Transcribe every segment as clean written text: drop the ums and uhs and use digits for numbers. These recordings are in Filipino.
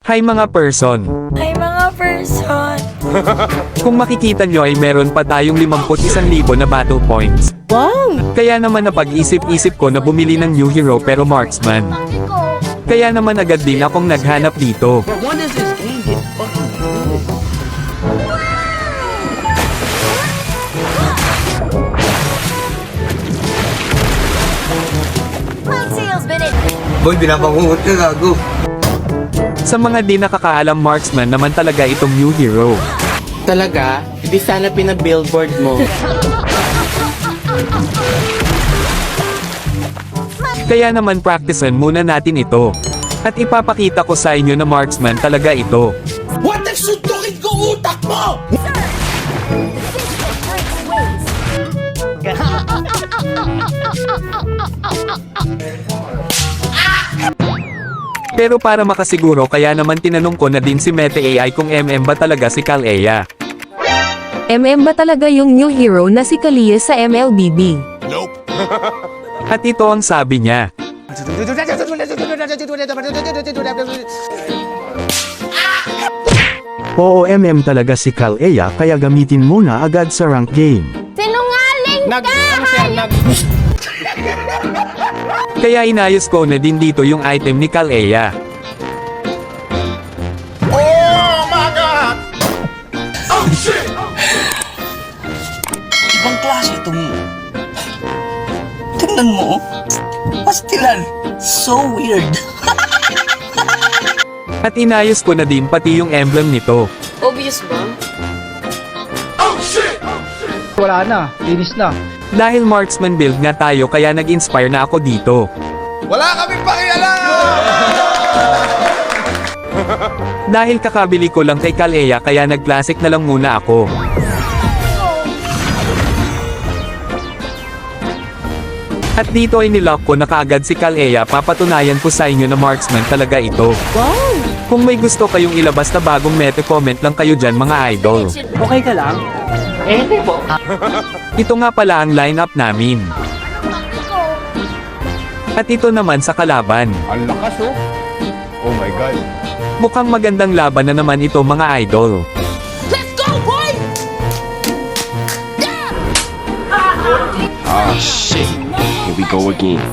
Hi mga person! Ay mga person. Kung makikita nyo ay meron pa tayong 51,000 na battle points. Wow! Kaya naman napag-isip-isip ko na bumili ng new hero pero marksman. Kaya naman agad din akong naghanap dito. When does this game get fucking good? Boy, binabangungot ka, gago. Sa mga di nakakaalam marksman naman talaga itong new hero. Talaga? Hindi sana pina-billboard mo. Kaya naman practicean muna natin ito. At ipapakita ko sa inyo na marksman talaga ito. What the suntukin ko utak mo? Pero para makasiguro kaya naman tinanong ko na din si Mete AI kung MM ba talaga si Kalea. MM ba talaga yung new hero na si Kalia sa MLBB? At ito ang sabi niya. Oo, MM talaga si Kalea kaya gamitin muna agad sa rank game. Sinungaling ka! Kaya inayos ko na din dito yung item ni Kalea. Ibang klase itong... Tingnan mo, oh. Pastilan. So weird. At inayos ko na din pati yung emblem nito. Obvious ba? Wala na, finish na. Dahil marksman build nga tayo kaya nag-inspire na ako dito. Wala kaming pakialam! Dahil kakabili ko lang kay Kalea kaya nag-classic na lang muna ako. At dito ay nilock ko na kaagad si Kalea, papatunayan ko sa inyo na marksman talaga ito. Wow! Kung may gusto kayong ilabas na bagong meta, comment lang kayo dyan mga idol. Okay ka lang? Eh, hindi po. Ito nga pala ang lineup namin. At ito naman sa kalaban. Ang lakas oh. Oh my God. Mukhang magandang laban na naman ito mga idol. Let's go, boy! Ah shit. Here we go again.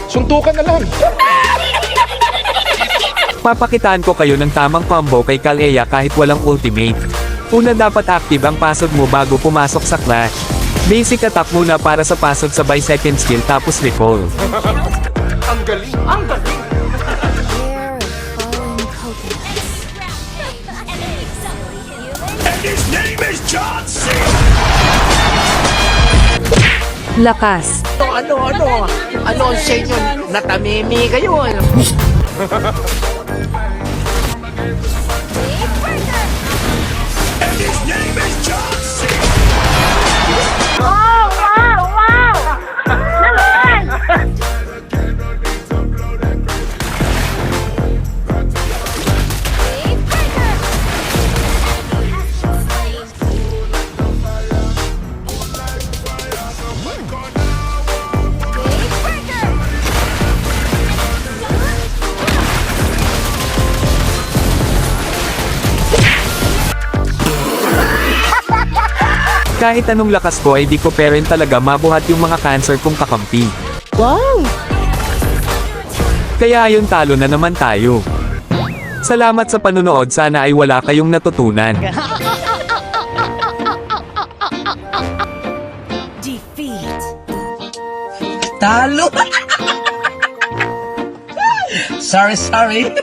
Suntukan na lang. Papakitaan ko kayo ng tamang combo kay Kalea kahit walang ultimate. Una, dapat active ang pasod mo bago pumasok sa clash. Basic attack muna para sa pasod, sabay second skill tapos recall. Ang galing. Ang galing. Lakas. Ano ang sa inyo? Natamimi kayo. Kahit anong lakas ko ay di ko pa rin talaga mabuhat yung mga cancer kong kakampi. Wow! Kaya ayun, talo na naman tayo. Salamat sa panunood, sana ay wala kayong natutunan. Defeat. Talo! Sorry.